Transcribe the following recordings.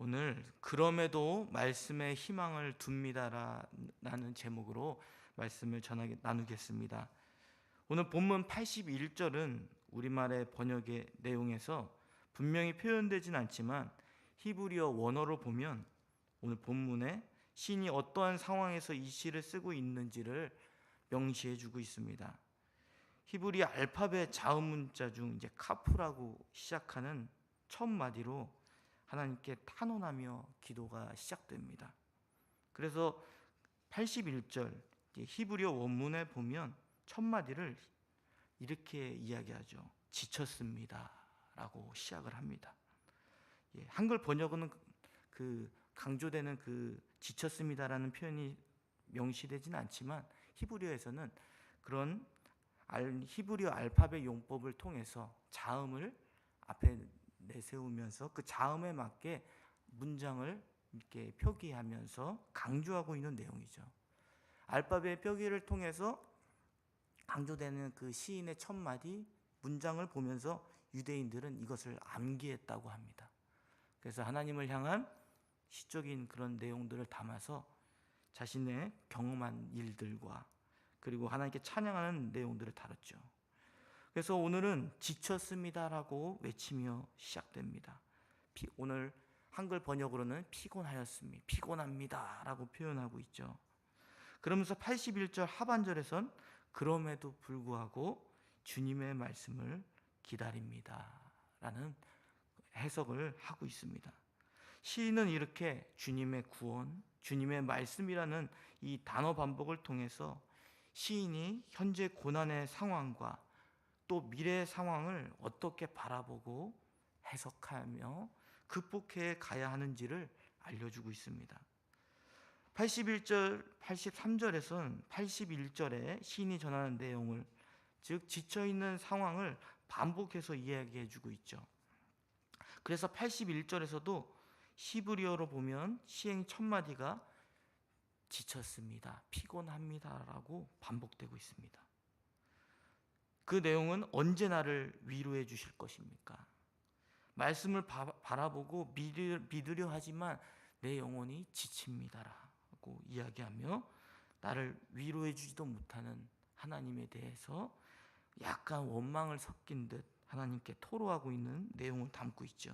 오늘 그럼에도 말씀에 희망을 둡니다라는 제목으로 말씀을 나누겠습니다. 오늘 본문 81절은 우리말의 번역의 내용에서 분명히 표현되진 않지만 히브리어 원어로 보면 오늘 본문에 시인이 어떠한 상황에서 이 시를 쓰고 있는지를 명시해 주고 있습니다. 히브리 알파벳 자음 문자 중 카프라고 시작하는 첫 마디로 하나님께 탄원하며 기도가 시작됩니다. 그래서 81절 히브리어 원문에 보면 첫 마디를 이렇게 이야기하죠. 지쳤습니다 라고 시작을 합니다. 한글 번역은 강조되는 지쳤습니다라는 표현이 명시되지는 않지만 히브리어에서는 그런 히브리어 알파벳 용법을 통해서 자음을 앞에 내세우면서 그 자음에 맞게 문장을 이렇게 표기하면서 강조하고 있는 내용이죠. 알파벳 표기를 통해서 강조되는 그 시인의 첫 마디 문장을 보면서 유대인들은 이것을 암기했다고 합니다. 그래서 하나님을 향한 시적인 그런 내용들을 담아서 자신의 경험한 일들과 그리고 하나님께 찬양하는 내용들을 다뤘죠. 그래서 오늘은 지쳤습니다라고 외치며 시작됩니다. 오늘 한글 번역으로는 피곤합니다라고 표현하고 있죠. 그러면서 81절 하반절에선 그럼에도 불구하고 주님의 말씀을 기다립니다라는 해석을 하고 있습니다. 시인은 이렇게 주님의 구원, 주님의 말씀이라는 이 단어 반복을 통해서 시인이 현재 고난의 상황과 또 미래의 상황을 어떻게 바라보고 해석하며 극복해 가야 하는지를 알려주고 있습니다. 81절, 83절에서는 81절에 시인이 전하는 내용을 즉 지쳐있는 상황을 반복해서 이야기해주고 있죠. 그래서 81절에서도 히브리어로 보면 시행 첫 마디가 지쳤습니다, 피곤합니다라고 반복되고 있습니다. 그 내용은 언제 나를 위로해 주실 것입니까? 말씀을 바라보고 믿으려 하지만 내 영혼이 지칩니다라고 이야기하며 나를 위로해 주지도 못하는 하나님에 대해서 약간 원망을 섞인 듯 하나님께 토로하고 있는 내용을 담고 있죠.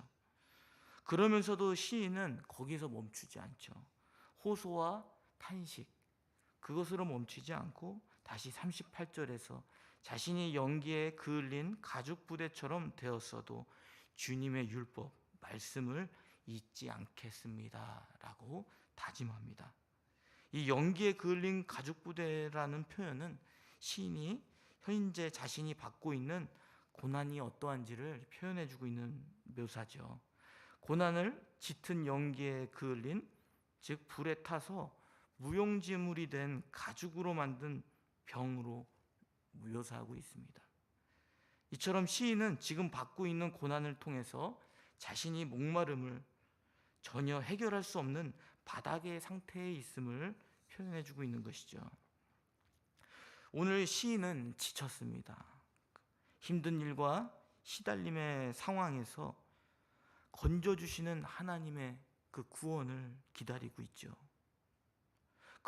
그러면서도 시인은 거기서 멈추지 않죠. 호소와 탄식, 그것으로 멈추지 않고 다시 38절에서 자신이 연기에 그을린 가죽 부대처럼 되었어도 주님의 율법, 말씀을 잊지 않겠습니다라고 다짐합니다. 이 연기에 그을린 가죽 부대라는 표현은 시인이 현재 자신이 받고 있는 고난이 어떠한지를 표현해주고 있는 묘사죠. 고난을 짙은 연기에 그을린, 즉 불에 타서 무용지물이 된 가죽으로 만든 병으로 묘사하고 있습니다. 이처럼 시인은 지금 받고 있는 고난을 통해서 자신이 목마름을 전혀 해결할 수 없는 바닥의 상태에 있음을 표현해주고 있는 것이죠. 오늘 시인은 지쳤습니다. 힘든 일과 시달림의 상황에서 건져주시는 하나님의 그 구원을 기다리고 있죠.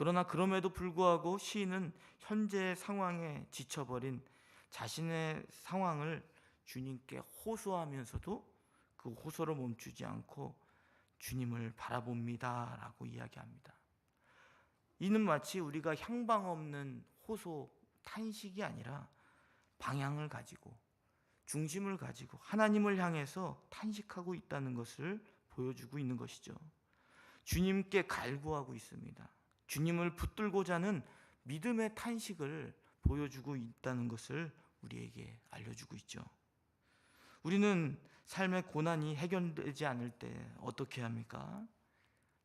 그러나 그럼에도 불구하고 시인은 현재의 상황에 지쳐버린 자신의 상황을 주님께 호소하면서도 그 호소를 멈추지 않고 주님을 바라봅니다 라고 이야기합니다. 이는 마치 우리가 향방 없는 호소, 탄식이 아니라 방향을 가지고 중심을 가지고 하나님을 향해서 탄식하고 있다는 것을 보여주고 있는 것이죠. 주님께 갈구하고 있습니다. 주님을 붙들고자 하는 믿음의 탄식을 보여주고 있다는 것을 우리에게 알려주고 있죠. 우리는 삶의 고난이 해결되지 않을 때 어떻게 합니까?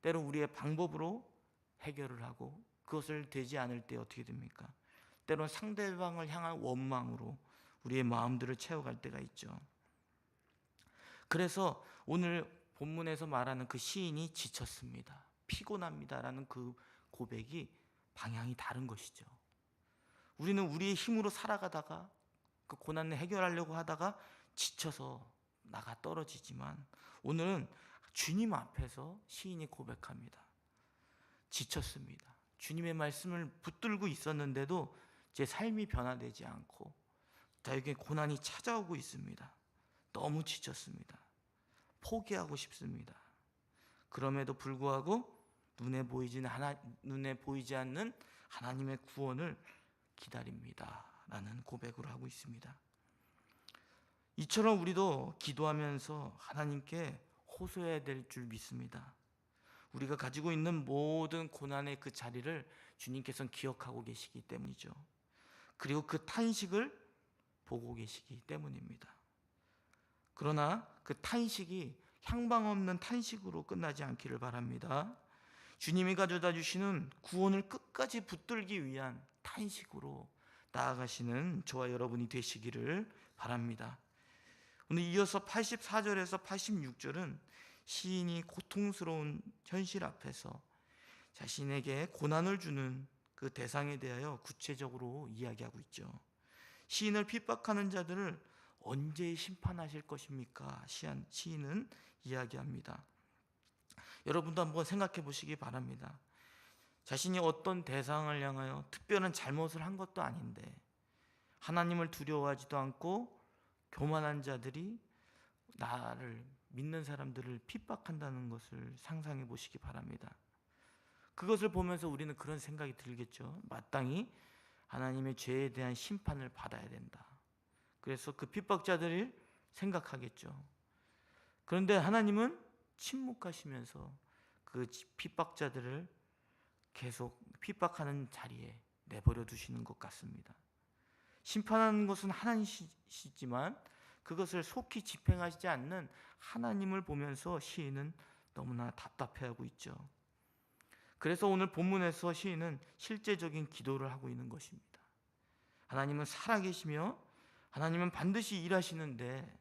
때로 우리의 방법으로 해결을 하고 그것을 되지 않을 때 어떻게 됩니까? 때로는 상대방을 향한 원망으로 우리의 마음들을 채워갈 때가 있죠. 그래서 오늘 본문에서 말하는 그 시인이 지쳤습니다, 피곤합니다라는 그 고백이 방향이 다른 것이죠. 우리는 우리의 힘으로 살아가다가 그 고난을 해결하려고 하다가 지쳐서 나가 떨어지지만 오늘은 주님 앞에서 시인이 고백합니다. 지쳤습니다. 주님의 말씀을 붙들고 있었는데도 제 삶이 변화되지 않고 저에게 고난이 찾아오고 있습니다. 너무 지쳤습니다. 포기하고 싶습니다. 그럼에도 불구하고 눈에 보이지 않는 하나님의 구원을 기다립니다. 라는 고백을 하고 있습니다. 이처럼 우리도 기도하면서 하나님께 호소해야 될 줄 믿습니다. 우리가 가지고 있는 모든 고난의 그 자리를 주님께서는 기억하고 계시기 때문이죠. 그리고 그 탄식을 보고 계시기 때문입니다. 그러나 그 탄식이 향방 없는 탄식으로 끝나지 않기를 바랍니다. 주님이 가져다 주시는 구원을 끝까지 붙들기 위한 탄식으로 나아가시는 저와 여러분이 되시기를 바랍니다. 오늘 이어서 84절에서 86절은 시인이 고통스러운 현실 앞에서 자신에게 고난을 주는 그 대상에 대하여 구체적으로 이야기하고 있죠. 시인을 핍박하는 자들을 언제 심판하실 것입니까? 시인은 이야기합니다. 여러분도 한번 생각해 보시기 바랍니다. 자신이 어떤 대상을 향하여 특별한 잘못을 한 것도 아닌데 하나님을 두려워하지도 않고 교만한 자들이 나를 믿는 사람들을 핍박한다는 것을 상상해 보시기 바랍니다. 그것을 보면서 우리는 그런 생각이 들겠죠. 마땅히 하나님의 죄에 대한 심판을 받아야 된다. 그래서 그 핍박자들을 생각하겠죠. 그런데 하나님은 침묵하시면서 그 핍박자들을 계속 핍박하는 자리에 내버려 두시는 것 같습니다. 심판하는 것은 하나님이시지만 그것을 속히 집행하시지 않는 하나님을 보면서 시인은 너무나 답답해하고 있죠. 그래서 오늘 본문에서 시인은 실제적인 기도를 하고 있는 것입니다. 하나님은 살아계시며 하나님은 반드시 일하시는데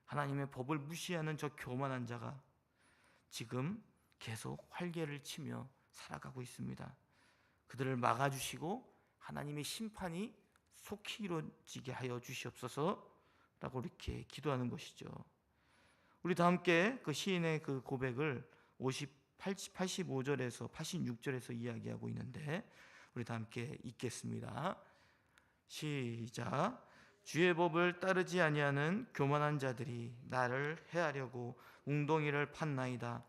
하나님의 법을 무시하는 저 교만한 자가 지금 계속 활개를 치며 살아가고 있습니다. 그들을 막아주시고 하나님의 심판이 속히 이루어지게 하여 주시옵소서 라고 이렇게 기도하는 것이죠. 우리 다 함께 그 시인의 그 고백을 85절에서 86절에서 이야기하고 있는데 우리 다 함께 읽겠습니다. 시작. 주의 법을 따르지 아니하는 교만한 자들이 나를 해하려고 웅덩이를 팠나이다.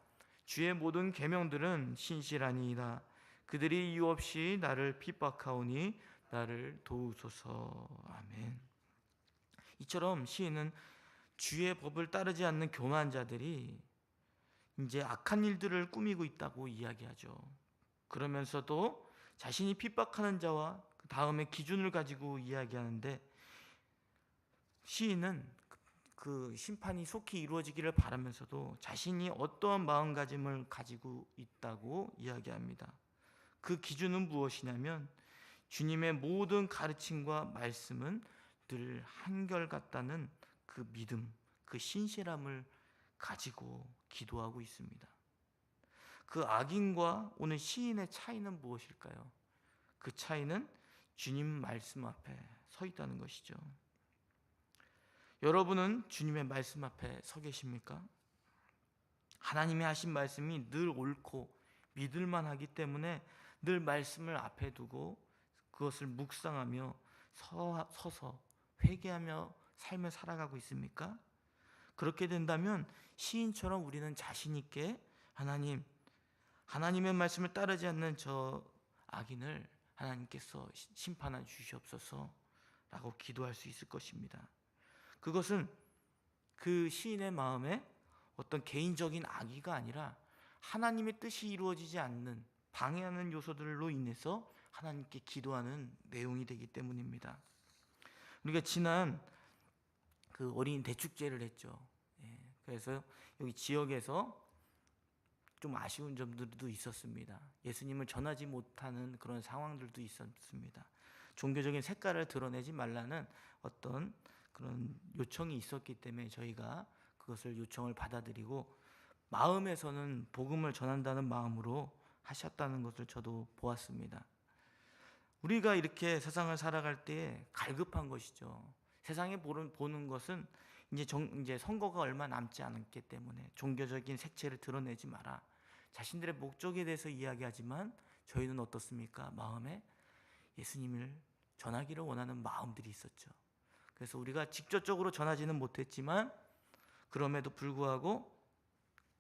주의 모든 계명들은 신실하니이다. 그들이 이유 없이 나를 핍박하오니 나를 도우소서. 아멘. 이처럼 시인은 주의 법을 따르지 않는 교만한 자들이 이제 악한 일들을 꾸미고 있다고 이야기하죠. 그러면서도 자신이 핍박하는 자와 그 다음에 기준을 가지고 이야기하는데 시인은 그 심판이 속히 이루어지기를 바라면서도 자신이 어떠한 마음가짐을 가지고 있다고 이야기합니다. 그 기준은 무엇이냐면 주님의 모든 가르침과 말씀은 늘 한결같다는 그 믿음, 그 신실함을 가지고 기도하고 있습니다. 그 악인과 오늘 시인의 차이는 무엇일까요? 그 차이는 주님 말씀 앞에 서 있다는 것이죠. 여러분은 주님의 말씀 앞에 서 계십니까? 하나님의 하신 말씀이 늘 옳고 믿을만 하기 때문에 늘 말씀을 앞에 두고 그것을 묵상하며 서서 회개하며 삶을 살아가고 있습니까? 그렇게 된다면 시인처럼 우리는 자신 있게 하나님의 말씀을 따르지 않는 저 악인을 하나님께서 심판해 주시옵소서 라고 기도할 수 있을 것입니다. 그것은 그 시인의 마음에 어떤 개인적인 악의가 아니라 하나님의 뜻이 이루어지지 않는 방해하는 요소들로 인해서 하나님께 기도하는 내용이 되기 때문입니다. 우리가 지난 그 어린이 대축제를 했죠. 그래서 여기 지역에서 좀 아쉬운 점들도 있었습니다. 예수님을 전하지 못하는 그런 상황들도 있었습니다. 종교적인 색깔을 드러내지 말라는 어떤 그런 요청이 있었기 때문에 저희가 그것을 요청을 받아들이고 마음에서는 복음을 전한다는 마음으로 하셨다는 것을 저도 보았습니다. 우리가 이렇게 세상을 살아갈 때 갈급한 것이죠. 세상에 보는 것은 이제 선거가 얼마 남지 않았기 때문에 종교적인 색채를 드러내지 마라. 자신들의 목적에 대해서 이야기하지만 저희는 어떻습니까? 마음에 예수님을 전하기를 원하는 마음들이 있었죠. 그래서 우리가 직접적으로 전하지는 못했지만 그럼에도 불구하고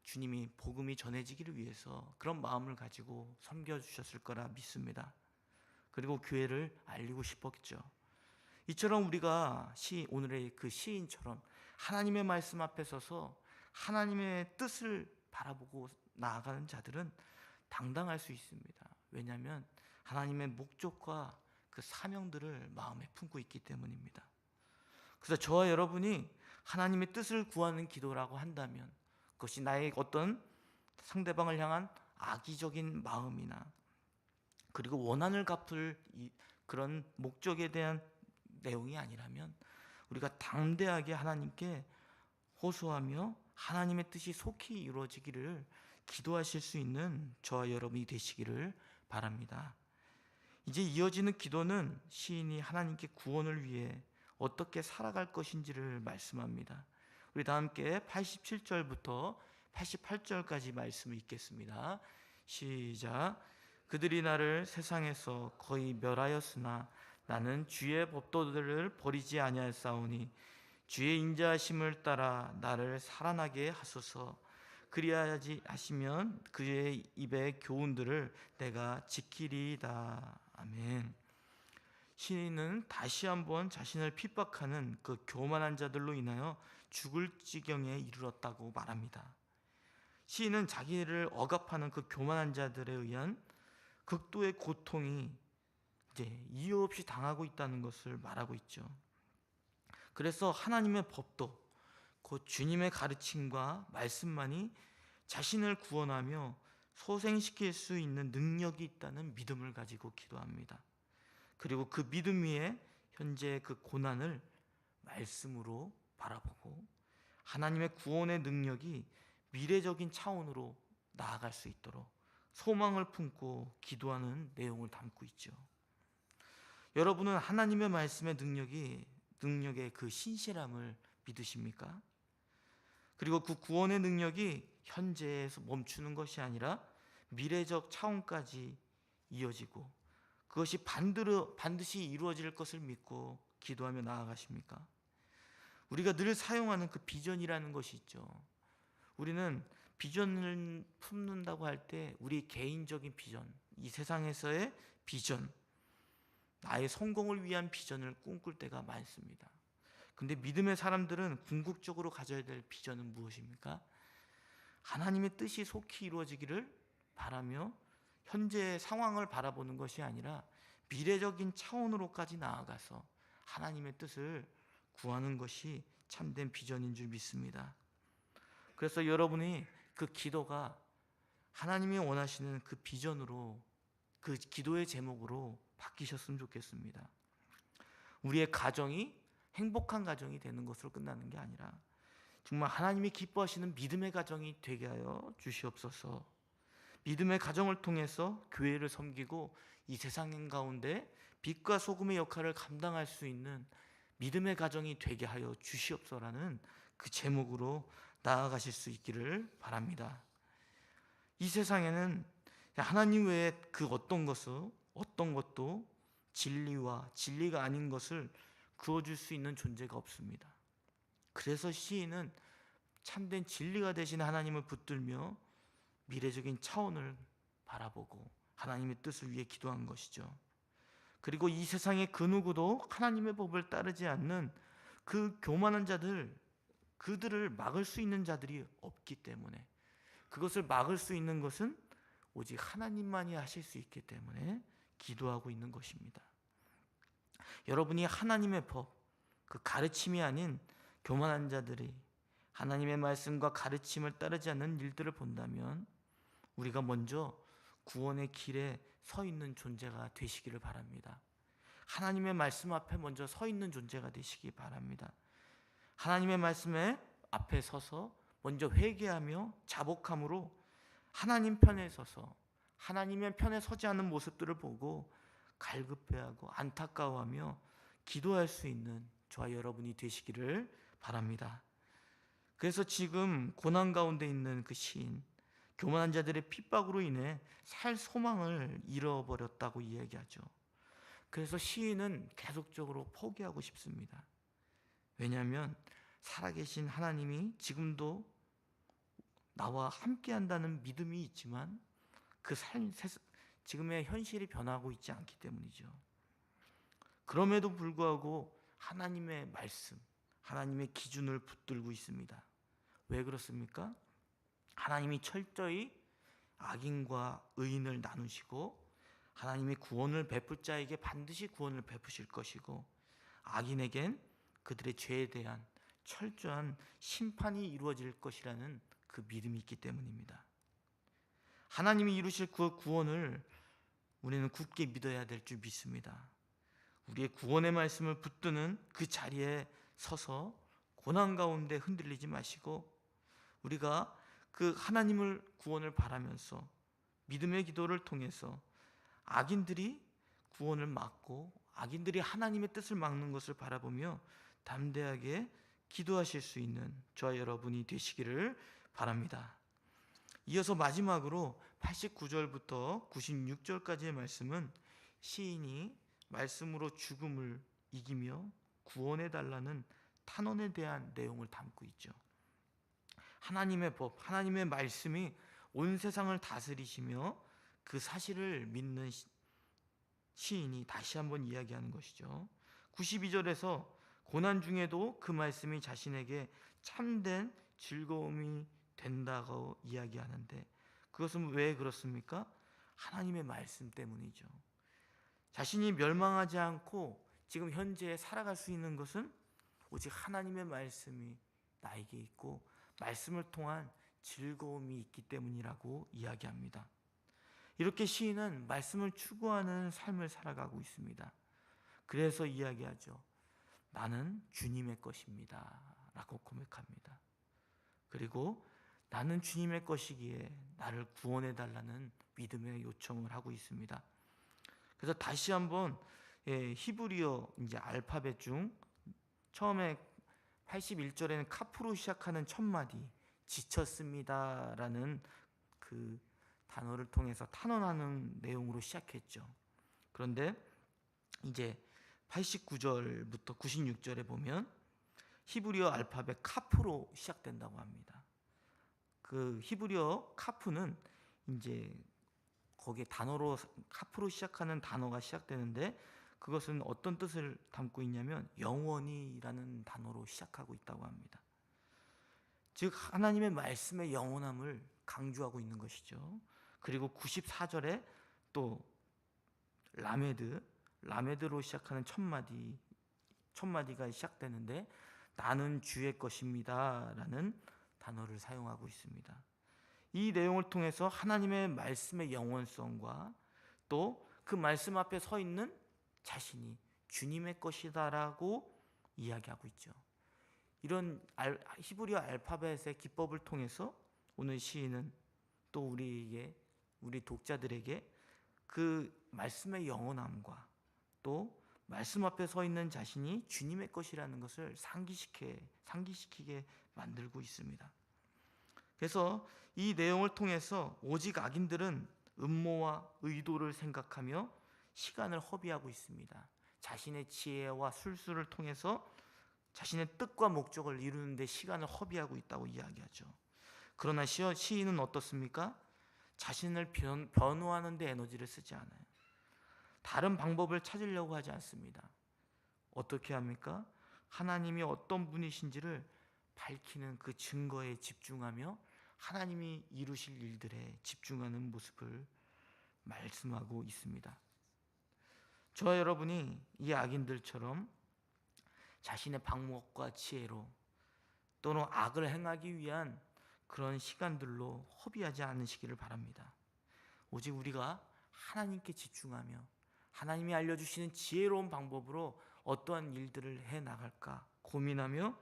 주님이 복음이 전해지기를 위해서 그런 마음을 가지고 섬겨주셨을 거라 믿습니다. 그리고 교회를 알리고 싶었죠. 이처럼 우리가 오늘의 그 시인처럼 하나님의 말씀 앞에 서서 하나님의 뜻을 바라보고 나아가는 자들은 당당할 수 있습니다. 왜냐하면 하나님의 목적과 그 사명들을 마음에 품고 있기 때문입니다. 그래서 저와 여러분이 하나님의 뜻을 구하는 기도라고 한다면 그것이 나의 어떤 상대방을 향한 악의적인 마음이나 그리고 원한을 갚을 그런 목적에 대한 내용이 아니라면 우리가 담대하게 하나님께 호소하며 하나님의 뜻이 속히 이루어지기를 기도하실 수 있는 저와 여러분이 되시기를 바랍니다. 이제 이어지는 기도는 시인이 하나님께 구원을 위해 어떻게 살아갈 것인지를 말씀합니다. 우리 다 함께 87절부터 88절까지 말씀을 읽겠습니다. 시작. 그들이 나를 세상에서 거의 멸하였으나 나는 주의 법도들을 버리지 아니하였사오니 주의 인자하심을 따라 나를 살아나게 하소서. 그리하지 하시면 그의 입의 교훈들을 내가 지키리이다. 아멘. 시인은 다시 한번 자신을 핍박하는 그 교만한 자들로 인하여 죽을 지경에 이르렀다고 말합니다. 시인은 자기를 억압하는 그 교만한 자들에 의한 극도의 고통이 이제 이유 없이 당하고 있다는 것을 말하고 있죠. 그래서 하나님의 법도 곧 주님의 가르침과 말씀만이 자신을 구원하며 소생시킬 수 있는 능력이 있다는 믿음을 가지고 기도합니다. 그리고 그 믿음 위에 현재의 그 고난을 말씀으로 바라보고 하나님의 구원의 능력이 미래적인 차원으로 나아갈 수 있도록 소망을 품고 기도하는 내용을 담고 있죠. 여러분은 하나님의 말씀의 능력의 그 신실함을 믿으십니까? 그리고 그 구원의 능력이 현재에서 멈추는 것이 아니라 미래적 차원까지 이어지고 그것이 반드시 이루어질 것을 믿고 기도하며 나아가십니까? 우리가 늘 사용하는 그 비전이라는 것이 있죠. 우리는 비전을 품는다고 할 때 우리 개인적인 비전, 이 세상에서의 비전, 나의 성공을 위한 비전을 꿈꿀 때가 많습니다. 근데 믿음의 사람들은 궁극적으로 가져야 될 비전은 무엇입니까? 하나님의 뜻이 속히 이루어지기를 바라며 현재의 상황을 바라보는 것이 아니라 미래적인 차원으로까지 나아가서 하나님의 뜻을 구하는 것이 참된 비전인 줄 믿습니다. 그래서 여러분이 그 기도가 하나님이 원하시는 그 비전으로, 그 기도의 제목으로 바뀌셨으면 좋겠습니다. 우리의 가정이 행복한 가정이 되는 것으로 끝나는 게 아니라 정말 하나님이 기뻐하시는 믿음의 가정이 되게 하여 주시옵소서. 믿음의 가정을 통해서 교회를 섬기고 이 세상 가운데 빛과 소금의 역할을 감당할 수 있는 믿음의 가정이 되게 하여 주시옵소서라는 그 제목으로 나아가실 수 있기를 바랍니다. 이 세상에는 하나님 외에 그 어떤 것도 진리와 진리가 아닌 것을 그어줄 수 있는 존재가 없습니다. 그래서 시인은 참된 진리가 되신 하나님을 붙들며 미래적인 차원을 바라보고 하나님의 뜻을 위해 기도한 것이죠. 그리고 이 세상의 그 누구도 하나님의 법을 따르지 않는 그 교만한 자들, 그들을 막을 수 있는 자들이 없기 때문에, 그것을 막을 수 있는 것은 오직 하나님만이 하실 수 있기 때문에 기도하고 있는 것입니다. 여러분이 하나님의 법, 그 가르침이 아닌 교만한 자들이 하나님의 말씀과 가르침을 따르지 않는 일들을 본다면 우리가 먼저 구원의 길에 서 있는 존재가 되시기를 바랍니다. 하나님의 말씀 앞에 먼저 서 있는 존재가 되시기 바랍니다. 하나님의 말씀에 앞에 서서 먼저 회개하며 자복함으로 하나님 편에 서서 하나님의 편에 서지 않는 모습들을 보고 갈급해하고 안타까워하며 기도할 수 있는 저와 여러분이 되시기를 바랍니다. 그래서 지금 고난 가운데 있는 그 시인, 교만한 자들의 핍박으로 인해 살 소망을 잃어버렸다고 이야기하죠. 그래서 시인은 계속적으로 포기하고 싶습니다. 왜냐하면 살아계신 하나님이 지금도 나와 함께한다는 믿음이 있지만 그 지금의 현실이 변하고 있지 않기 때문이죠. 그럼에도 불구하고 하나님의 말씀, 하나님의 기준을 붙들고 있습니다. 왜 그렇습니까? 하나님이 철저히 악인과 의인을 나누시고 하나님의 구원을 베풀 자에게 반드시 구원을 베푸실 것이고 악인에겐 그들의 죄에 대한 철저한 심판이 이루어질 것이라는 그 믿음이 있기 때문입니다. 하나님이 이루실 그 구원을 우리는 굳게 믿어야 될 줄 믿습니다. 우리의 구원의 말씀을 붙드는 그 자리에 서서 고난 가운데 흔들리지 마시고 우리가 그 하나님을 구원을 바라면서 믿음의 기도를 통해서 악인들이 구원을 막고 악인들이 하나님의 뜻을 막는 것을 바라보며 담대하게 기도하실 수 있는 저와 여러분이 되시기를 바랍니다. 이어서 마지막으로 89절부터 96절까지의 말씀은 시인이 말씀으로 죽음을 이기며 구원해달라는 탄원에 대한 내용을 담고 있죠. 하나님의 법, 하나님의 말씀이 온 세상을 다스리시며 그 사실을 믿는 시인이 다시 한번 이야기하는 것이죠. 92절에서 고난 중에도 그 말씀이 자신에게 참된 즐거움이 된다고 이야기하는데 그것은 왜 그렇습니까? 하나님의 말씀 때문이죠. 자신이 멸망하지 않고 지금 현재 살아갈 수 있는 것은 오직 하나님의 말씀이 나에게 있고 말씀을 통한 즐거움이 있기 때문이라고 이야기합니다. 이렇게 시인은 말씀을 추구하는 삶을 살아가고 있습니다. 그래서 이야기하죠. 나는 주님의 것입니다 라고 고백합니다. 그리고 나는 주님의 것이기에 나를 구원해달라는 믿음의 요청을 하고 있습니다. 그래서 다시 한번 히브리어 이제 알파벳 중 처음에 81절에는 카프로 시작하는 첫 마디 지쳤습니다라는 그 단어를 통해서 탄원하는 내용으로 시작했죠. 그런데 이제 89절부터 96절에 보면 히브리어 알파벳 카프로 시작된다고 합니다. 그 히브리어 카프는 이제 거기에 단어로 카프로 시작하는 단어가 시작되는데 그것은 어떤 뜻을 담고 있냐면 영원히라는 단어로 시작하고 있다고 합니다. 즉 하나님의 말씀의 영원함을 강조하고 있는 것이죠. 그리고 94절에 또 라메드로 시작하는 첫 마디가 시작되는데 나는 주의 것입니다 라는 단어를 사용하고 있습니다. 이 내용을 통해서 하나님의 말씀의 영원성과 또 그 말씀 앞에 서 있는 자신이 주님의 것이다라고 이야기하고 있죠. 이런 히브리어 알파벳의 기법을 통해서 오늘 시인은 또 우리 독자들에게 그 말씀의 영원함과 또 말씀 앞에 서 있는 자신이 주님의 것이라는 것을 상기시키게 만들고 있습니다. 그래서 이 내용을 통해서 오직 악인들은 음모와 의도를 생각하며 시간을 허비하고 있습니다. 자신의 지혜와 술수를 통해서 자신의 뜻과 목적을 이루는 데 시간을 허비하고 있다고 이야기하죠. 그러나 시인은 어떻습니까? 자신을 변호하는 데 에너지를 쓰지 않아요. 다른 방법을 찾으려고 하지 않습니다. 어떻게 합니까? 하나님이 어떤 분이신지를 밝히는 그 증거에 집중하며 하나님이 이루실 일들에 집중하는 모습을 말씀하고 있습니다. 저와 여러분이 이 악인들처럼 자신의 방법과 지혜로 또는 악을 행하기 위한 그런 시간들로 허비하지 않으시기를 바랍니다. 오직 우리가 하나님께 집중하며 하나님이 알려주시는 지혜로운 방법으로 어떠한 일들을 해나갈까 고민하며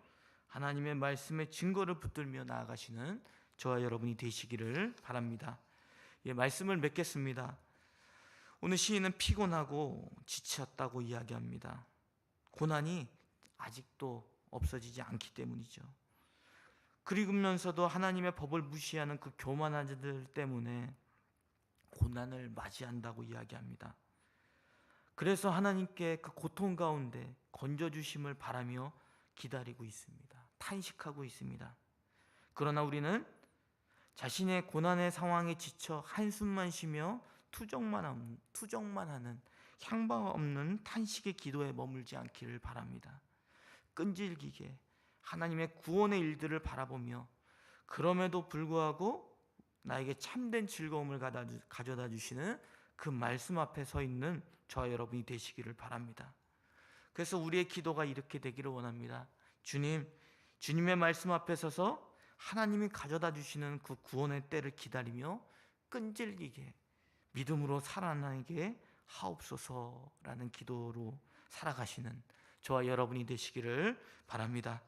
하나님의 말씀의 증거를 붙들며 나아가시는 저와 여러분이 되시기를 바랍니다. 말씀을 맺겠습니다. 오늘 시인은 피곤하고 지쳤다고 이야기합니다. 고난이 아직도 없어지지 않기 때문이죠. 그리면서도 하나님의 법을 무시하는 그 교만한 자들 때문에 고난을 맞이한다고 이야기합니다. 그래서 하나님께 그 고통 가운데 건져주심을 바라며 기다리고 있습니다. 탄식하고 있습니다. 그러나 우리는 자신의 고난의 상황에 지쳐 한숨만 쉬며 투정만 하는 향방 없는 탄식의 기도에 머물지 않기를 바랍니다. 끈질기게 하나님의 구원의 일들을 바라보며 그럼에도 불구하고 나에게 참된 즐거움을 가져다 주시는 그 말씀 앞에 서 있는 저와 여러분이 되시기를 바랍니다. 그래서 우리의 기도가 이렇게 되기를 원합니다. 주님의 말씀 앞에 서서 하나님이 가져다 주시는 그 구원의 때를 기다리며 끈질기게 믿음으로 살아나게 하옵소서라는 기도로 살아가시는 저와 여러분이 되시기를 바랍니다.